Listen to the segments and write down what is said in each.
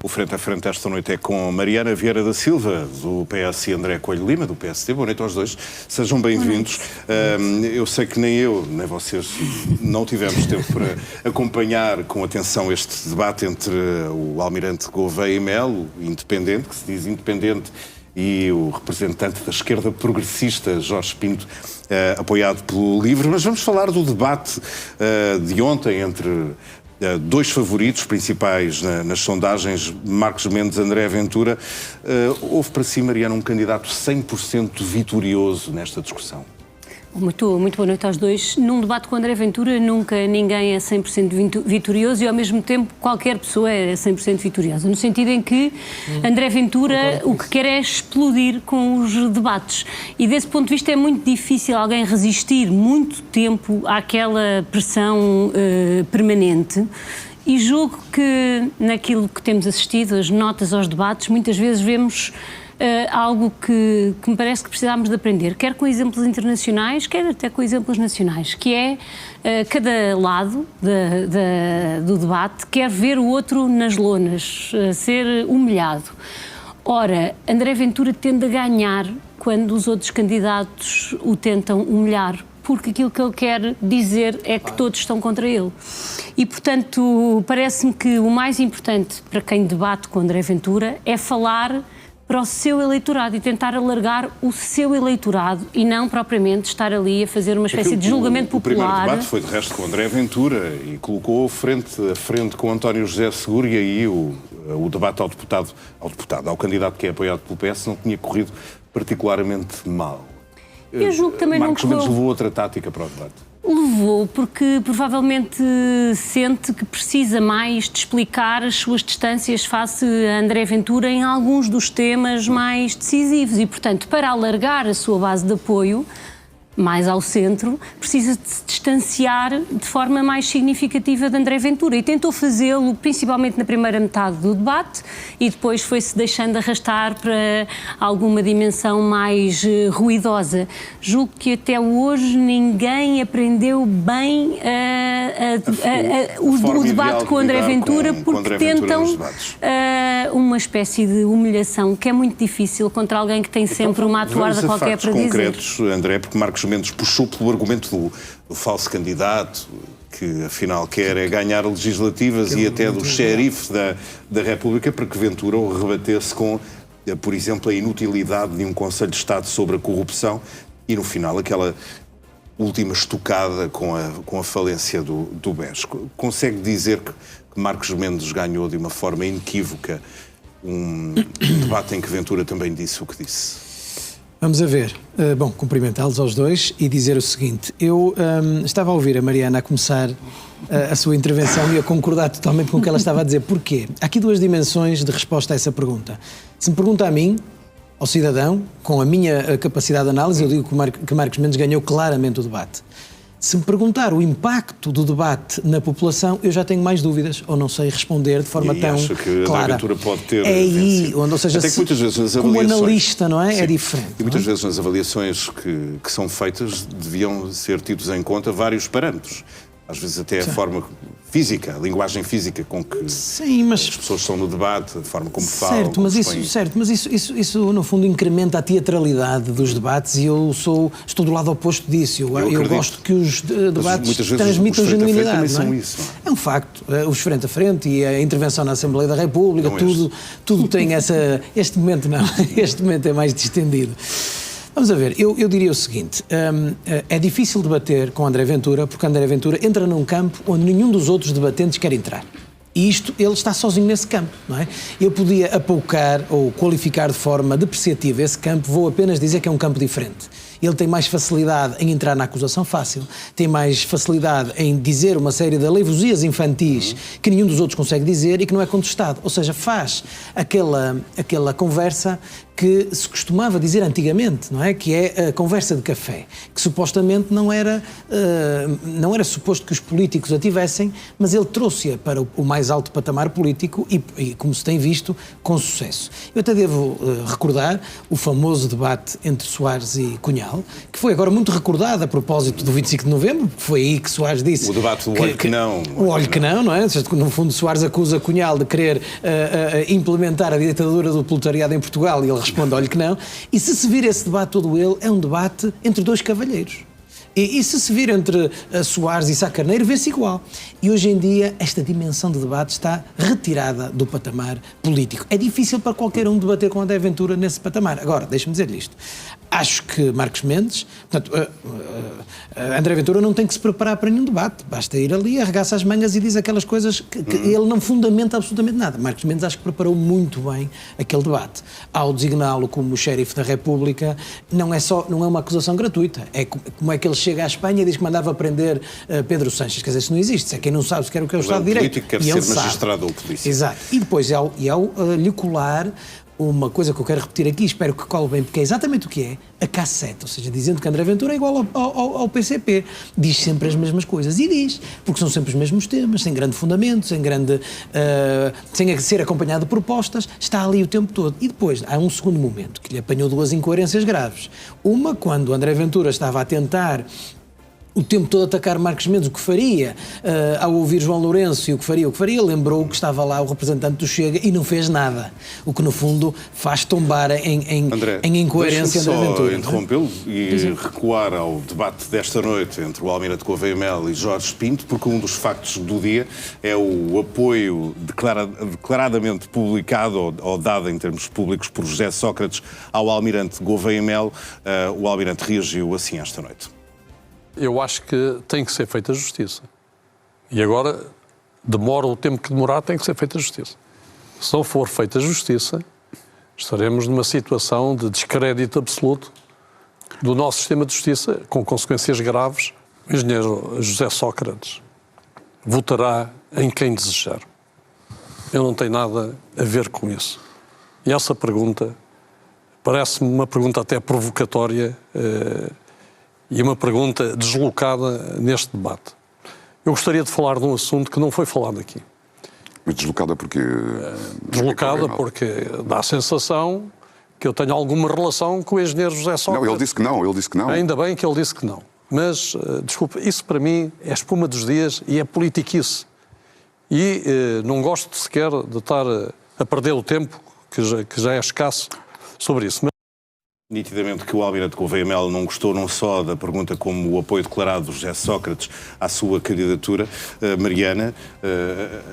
O Frente a Frente esta noite é com Mariana Vieira da Silva, do PS, e André Coelho Lima, do PSD. Boa noite aos dois. Sejam bem-vindos. Eu sei que nem eu, nem vocês, não tivemos tempo para acompanhar com atenção este debate entre o almirante Gouveia e Melo, independente, que se diz independente, e o representante da esquerda progressista, Jorge Pinto, apoiado pelo LIVRE. Mas vamos falar do debate de ontem entre dois favoritos principais nas sondagens, Marcos Mendes e André Ventura. Houve para si, Mariana, um candidato 100% vitorioso nesta discussão? Muito boa noite aos dois. Num debate com André Ventura, nunca ninguém é 100% vitorioso e, ao mesmo tempo, qualquer pessoa é 100% vitoriosa. No sentido em que André Ventura o que quer é explodir com os debates. E, desse ponto de vista, é muito difícil alguém resistir muito tempo àquela pressão permanente. E julgo que, naquilo que temos assistido, as notas aos debates, muitas vezes vemos algo que me parece que precisamos de aprender, quer com exemplos internacionais, quer até com exemplos nacionais, que é cada lado do debate quer ver o outro nas lonas, ser humilhado. Ora, André Ventura tende a ganhar quando os outros candidatos o tentam humilhar, porque aquilo que ele quer dizer é que todos estão contra ele. E, portanto, parece-me que o mais importante para quem debate com André Ventura é falar para o seu eleitorado e tentar alargar o seu eleitorado e não propriamente estar ali a fazer uma espécie de julgamento popular. O primeiro debate foi, de resto, com André Ventura e colocou frente a frente com António José Seguro, e aí o debate ao candidato que é apoiado pelo PS não tinha corrido particularmente mal. Eu julgo que também Marcos Mendes levou outra tática para o debate. Levou porque provavelmente sente que precisa mais de explicar as suas distâncias face a André Ventura em alguns dos temas mais decisivos e, portanto, para alargar a sua base de apoio mais ao centro, precisa de se distanciar de forma mais significativa de André Ventura e tentou fazê-lo principalmente na primeira metade do debate e depois foi-se deixando arrastar para alguma dimensão mais ruidosa. Julgo que até hoje ninguém aprendeu bem o debate com André Ventura porque tentam uma espécie de humilhação que é muito difícil contra alguém que tem sempre uma atuarda qualquer para dizer. Concretos, André, porque Marcos Mendes puxou pelo argumento do falso candidato, que afinal quer é ganhar legislativas e até do xerife da República, para que Ventura o rebatesse com, por exemplo, a inutilidade de um Conselho de Estado sobre a corrupção e, no final, aquela última estocada com a falência do BES. Consegue dizer que Marcos Mendes ganhou de uma forma inequívoca um debate em que Ventura também disse o que disse? Vamos a ver. Bom, cumprimentá-los aos dois e dizer o seguinte. Eu estava a ouvir a Mariana a começar a sua intervenção e a concordar totalmente com o que ela estava a dizer. Porquê? Há aqui duas dimensões de resposta a essa pergunta. Se me pergunta a mim, ao cidadão, com a minha capacidade de análise, eu digo que Marcos Mendes ganhou claramente o debate. Se me perguntar o impacto do debate na população, eu já tenho mais dúvidas, ou não sei responder de forma tão acho que clara. A Ventura pode ter é aí, onde, ou seja, até que muitas vezes nas como avaliações, analista, não é? Sim. É diferente. E muitas vezes nas avaliações que são feitas deviam ser tidos em conta vários parâmetros. Às vezes até a forma física, a linguagem física com que as pessoas estão no debate, a forma como falam. Mas isso no fundo incrementa a teatralidade dos debates e eu estou do lado oposto disso. Eu gosto que os debates transmitam genuinidade. Não é? É um facto. Os frente a frente e a intervenção na Assembleia da República, tudo tem essa... Este momento não, este momento é mais distendido. Vamos a ver, eu diria o seguinte, é difícil debater com André Ventura porque André Ventura entra num campo onde nenhum dos outros debatentes quer entrar. E ele está sozinho nesse campo, não é? Eu podia apoucar ou qualificar de forma depreciativa esse campo, vou apenas dizer que é um campo diferente. Ele tem mais facilidade em entrar na acusação fácil, tem mais facilidade em dizer uma série de alevosias infantis que nenhum dos outros consegue dizer e que não é contestado. Ou seja, faz aquela conversa que se costumava dizer antigamente, não é? Que é a conversa de café, que supostamente não era suposto que os políticos a tivessem, mas ele trouxe-a para o mais alto patamar político e, como se tem visto, com sucesso. Eu até devo recordar o famoso debate entre Soares e Cunhal, que foi agora muito recordado a propósito do 25 de novembro, porque foi aí que Soares disse... O debate do olho que não. O olho que não é? No fundo, Soares acusa Cunhal de querer implementar a ditadura do proletariado em Portugal e ele responde olho que não. E se vir esse debate todo ele, é um debate entre dois cavalheiros. E se vir entre Soares e Sá Carneiro, vê-se igual. E hoje em dia esta dimensão de debate está retirada do patamar político. É difícil para qualquer um debater com André Ventura nesse patamar. Agora, deixe-me dizer-lhe isto. Acho que Marcos Mendes, portanto, André Ventura não tem que se preparar para nenhum debate. Basta ir ali, arregaça as mangas e diz aquelas coisas que ele não fundamenta absolutamente nada. Marcos Mendes acho que preparou muito bem aquele debate. Ao designá-lo como xerife da República, não é uma acusação gratuita. É como é que ele chega à Espanha e diz que mandava prender Pedro Sanches. Quer dizer, isso não existe. Isso é quem não sabe sequer o que é o Estado de Direito. O político quer ser magistrado ou polícia. Exato. E depois, ao lhe colar uma coisa que eu quero repetir aqui, espero que cole bem, porque é exatamente o que é a cassete, ou seja, dizendo que André Ventura é igual ao PCP. Diz sempre as mesmas coisas, e diz, porque são sempre os mesmos temas, sem grande fundamento, sem ser acompanhado de propostas, está ali o tempo todo. E depois, há um segundo momento, que lhe apanhou duas incoerências graves. Uma, quando André Ventura estava a tentar o tempo todo atacar Marcos Mendes, o que faria, ao ouvir João Lourenço e o que faria, lembrou que estava lá o representante do Chega e não fez nada, o que no fundo faz tombar em incoerência André Ventura. Interrompê-lo e recuar ao debate desta noite entre o Almirante Gouveia Melo e Jorge Pinto, porque um dos factos do dia é o apoio declaradamente publicado ou dado em termos públicos por José Sócrates ao Almirante Gouveia Melo. O Almirante reagiu assim esta noite. Eu acho que tem que ser feita justiça. E agora, demora o tempo que demorar, tem que ser feita justiça. Se não for feita justiça, estaremos numa situação de descrédito absoluto do nosso sistema de justiça, com consequências graves. O engenheiro José Sócrates votará em quem desejar. Eu não tenho nada a ver com isso. E essa pergunta parece-me uma pergunta até provocatória, e uma pergunta deslocada neste debate. Eu gostaria de falar de um assunto que não foi falado aqui. Mas deslocada porque... Deslocada porque dá a sensação que eu tenho alguma relação com o engenheiro José Sócrates. Não, ele disse que não, Ainda bem que ele disse que não. Mas, desculpe, isso para mim é espuma dos dias e é politiquice. E não gosto sequer de estar a perder o tempo, que já é escasso, sobre isso. Nitidamente que o Almirante Gouveia Melo não gostou não só da pergunta como o apoio declarado do José Sócrates à sua candidatura. Mariana,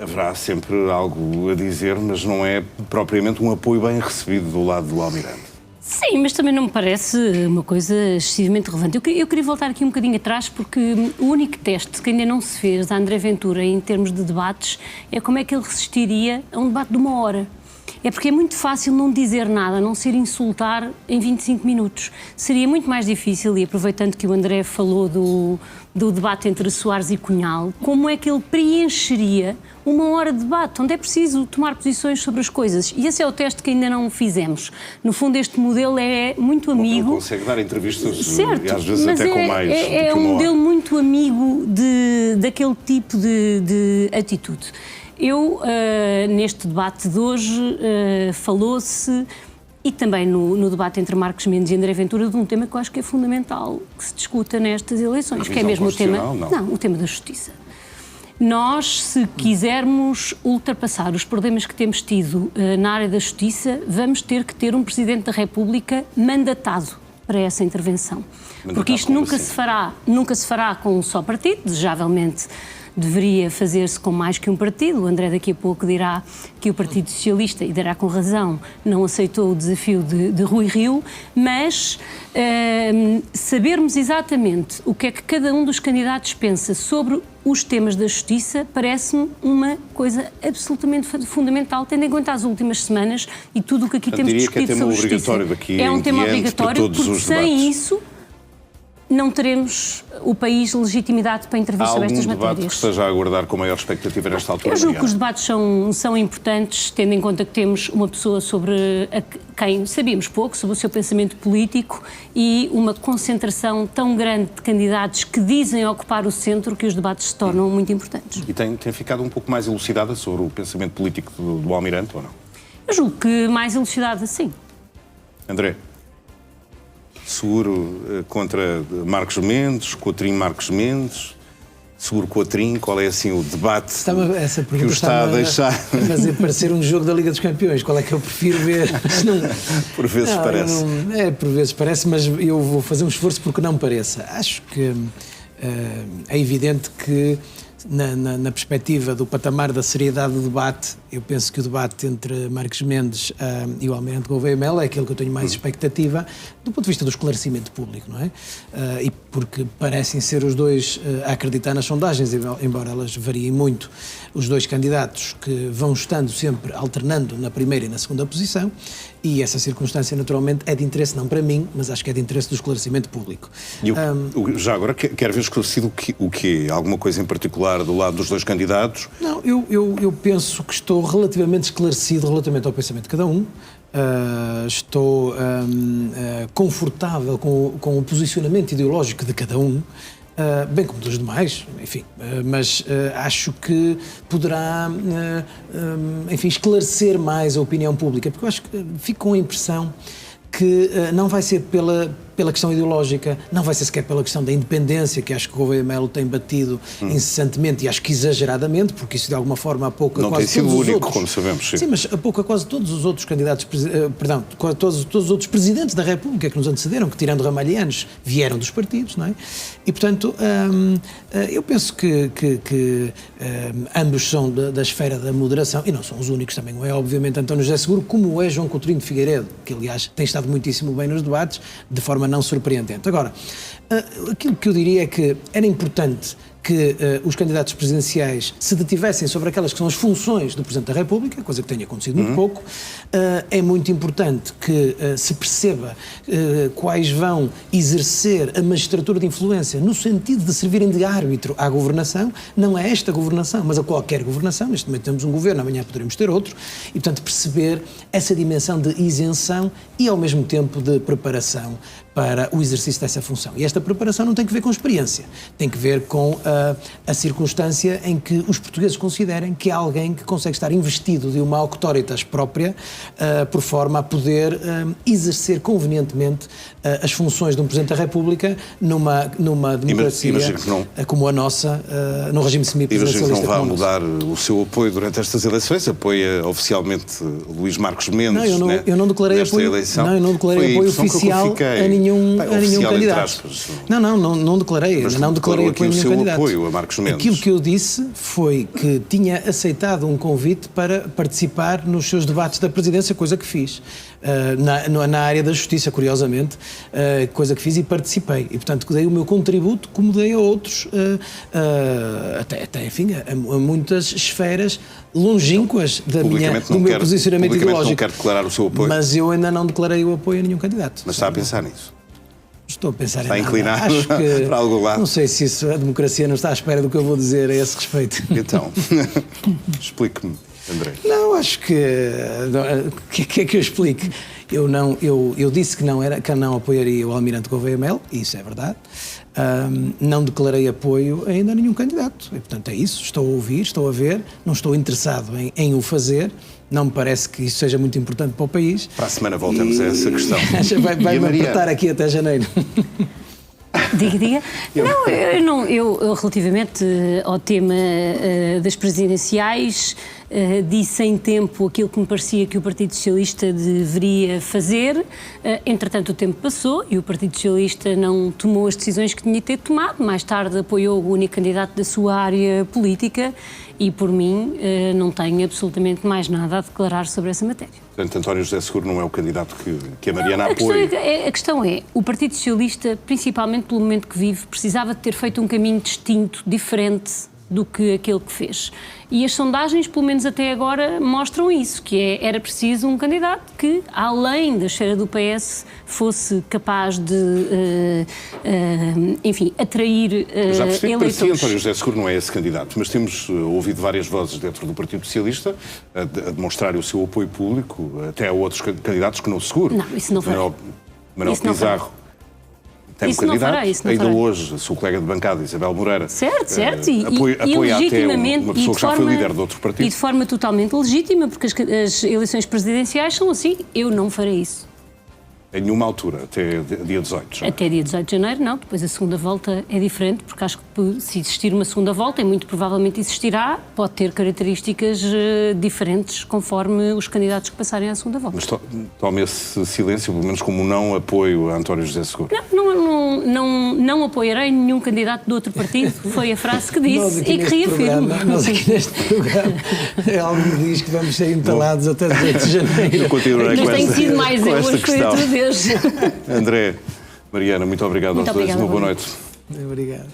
haverá sempre algo a dizer, mas não é propriamente um apoio bem recebido do lado do Almirante. Sim, mas também não me parece uma coisa excessivamente relevante. Eu queria voltar aqui um bocadinho atrás, porque o único teste que ainda não se fez a André Ventura em termos de debates é como é que ele resistiria a um debate de 1 hora. É porque é muito fácil não dizer nada, não ser insultar em 25 minutos. Seria muito mais difícil, e aproveitando que o André falou do debate entre Soares e Cunhal, como é que ele preencheria 1 hora de debate, onde é preciso tomar posições sobre as coisas. E esse é o teste que ainda não fizemos. No fundo, este modelo é muito amigo... Ele consegue dar entrevistas, certo, e às vezes até com mais do que 1 hora. É um modelo muito amigo daquele tipo de atitude. Neste debate de hoje, falou-se, e também no debate entre Marcos Mendes e André Ventura, de um tema que eu acho que é fundamental que se discuta nestas eleições, que é mesmo o tema da justiça. Nós, se quisermos ultrapassar os problemas que temos tido na área da justiça, vamos ter que ter um Presidente da República mandatado para essa intervenção. Porque isto nunca se fará com um só partido, desejavelmente deveria fazer-se com mais que um partido. O André daqui a pouco dirá que o Partido Socialista, e dará com razão, não aceitou o desafio de Rui Rio, mas sabermos exatamente o que é que cada um dos candidatos pensa sobre os temas da justiça parece-me uma coisa absolutamente fundamental, tendo em conta as últimas semanas e tudo o que aqui temos discutido sobre a justiça. É um tema obrigatório, porque sem isso não teremos o país legitimidade para intervir sobre estas matérias. Há algum debate que esteja a aguardar com maior expectativa nesta altura? Eu julgo que os debates são importantes, tendo em conta que temos uma pessoa sobre quem sabíamos pouco, sobre o seu pensamento político e uma concentração tão grande de candidatos que dizem ocupar o centro que os debates se tornam muito importantes. E tem ficado um pouco mais elucidada sobre o pensamento político do Almirante, ou não? Eu julgo que mais elucidada, sim. André? Seguro contra Marcos Mendes, Coutrinho Marcos Mendes, seguro Coutrinho, qual é assim o debate essa que o está a deixar? Fazer parecer um jogo da Liga dos Campeões, qual é que eu prefiro ver? Por vezes parece. Por vezes parece, mas eu vou fazer um esforço porque não pareça. Acho que é evidente que na perspectiva do patamar da seriedade do debate, eu penso que o debate entre Marcos Mendes e o Almirante Gouveia Melo é aquele que eu tenho mais expectativa do ponto de vista do esclarecimento público, não é? E porque parecem ser os dois a acreditar nas sondagens, embora elas variem muito, os dois candidatos que vão estando sempre alternando na primeira e na segunda posição, e essa circunstância naturalmente é de interesse não para mim, mas acho que é de interesse do esclarecimento público. Já agora, quer ver esclarecido o quê? Alguma coisa em particular do lado dos dois candidatos? Não, eu penso que estou relativamente esclarecido relativamente ao pensamento de cada um. Estou confortável com o posicionamento ideológico de cada um, bem como dos demais, enfim, mas acho que poderá, enfim, esclarecer mais a opinião pública, porque eu acho que fico com a impressão que não vai ser pela questão ideológica, não vai ser sequer pela questão da independência, que acho que o Gouveia Melo tem batido incessantemente e acho que exageradamente, porque isso de alguma forma apoca não quase tem sido todos os único, outros. como sabemos. Sim, mas apoca quase todos os outros candidatos, todos os outros presidentes da República que nos antecederam, que tirando ramalhianos, vieram dos partidos, não é? E, portanto, eu penso que ambos são da esfera da moderação, e não são os únicos também, não é obviamente António José Seguro, como é João Coutinho de Figueiredo, que aliás tem estado muitíssimo bem nos debates, de forma não surpreendente. Agora, aquilo que eu diria é que era importante que os candidatos presidenciais se detivessem sobre aquelas que são as funções do Presidente da República, coisa que tem acontecido muito pouco. É muito importante que se perceba quais vão exercer a magistratura de influência no sentido de servirem de árbitro à governação, não a esta governação, mas a qualquer governação. Neste momento temos um governo, amanhã poderemos ter outro, e portanto perceber essa dimensão de isenção e ao mesmo tempo de preparação para o exercício dessa função. E esta preparação não tem que ver com experiência, tem que ver com a circunstância em que os portugueses considerem que há alguém que consegue estar investido de uma auctoritas própria, por forma a poder exercer convenientemente as funções de um Presidente da República numa democracia como a nossa, num regime semipresidencialista. Imagino que não vá mudar o seu apoio durante estas eleições, apoia oficialmente Luís Marcos Mendes. Eu não declarei apoio, eu não declarei apoio oficial a nenhum candidato. Não declarei. Mas não declarei apoio a nenhum candidato. Apoio a Marcos Mendes. Aquilo que eu disse foi que tinha aceitado um convite para participar nos seus debates da presidência, coisa que fiz. Na área da justiça, curiosamente, coisa que fiz e participei. E, portanto, dei o meu contributo, como dei a outros, enfim, a muitas esferas longínquas do meu posicionamento ideológico. Não quero declarar o seu apoio. Mas eu ainda não declarei o apoio a nenhum candidato. Mas está a pensar nisso? Estou a pensar está em nada. Inclinado Acho que, para algum lado. Não sei se a democracia não está à espera do que eu vou dizer a esse respeito. Então, explique-me, André. Não, acho que... O que é que eu explique? Eu disse que não apoiaria o Almirante Gouveia Melo, e isso é verdade. Não declarei apoio ainda a nenhum candidato. E, portanto, é isso. Estou a ouvir, estou a ver, não estou interessado em o fazer. Não me parece que isso seja muito importante para o país. Para a semana voltamos a essa questão. Vai-me apertar aqui até janeiro. Diga. Eu relativamente ao tema das presidenciais, disse em tempo aquilo que me parecia que o Partido Socialista deveria fazer. Entretanto, o tempo passou e o Partido Socialista não tomou as decisões que tinha de ter tomado. Mais tarde apoiou o único candidato da sua área política e, por mim, não tenho absolutamente mais nada a declarar sobre essa matéria. Portanto, António José Seguro não é o candidato que a Mariana apoia? A questão é, o Partido Socialista, principalmente pelo momento que vive, precisava de ter feito um caminho distinto, diferente, do que aquele que fez. E as sondagens, pelo menos até agora, mostram isso, que era preciso um candidato que, além da esfera do PS, fosse capaz de, enfim, atrair já percebi eleitores. Que António José Seguro não é esse candidato, mas temos ouvido várias vozes dentro do Partido Socialista a demonstrar o seu apoio público até a outros candidatos que não Seguro. Não, isso não fará. Manuel Pizarro. Tem um candidato, ainda hoje, a sua colega de bancada, Isabel Moreira, certo, apoia até uma pessoa que já foi líder de outro partido. E de forma totalmente legítima, porque as eleições presidenciais são assim. Eu não farei isso. Em nenhuma altura, até dia 18 já. Até dia 18 de janeiro, não. Depois a segunda volta é diferente, porque acho que se existir uma segunda volta, e muito provavelmente existirá, pode ter características diferentes conforme os candidatos que passarem à segunda volta. Mas tome esse silêncio, pelo menos como não apoio a António José Seguro. Não apoiarei nenhum candidato de outro partido, foi a frase que disse e que reafirmo. Nós aqui neste programa, algo me diz que vamos ser entalados até 18 de janeiro. Eu continuarei mas tem sido mais eu hoje, foi a tua vez. André, Mariana, muito obrigado aos dois. Uma boa noite. Obrigado.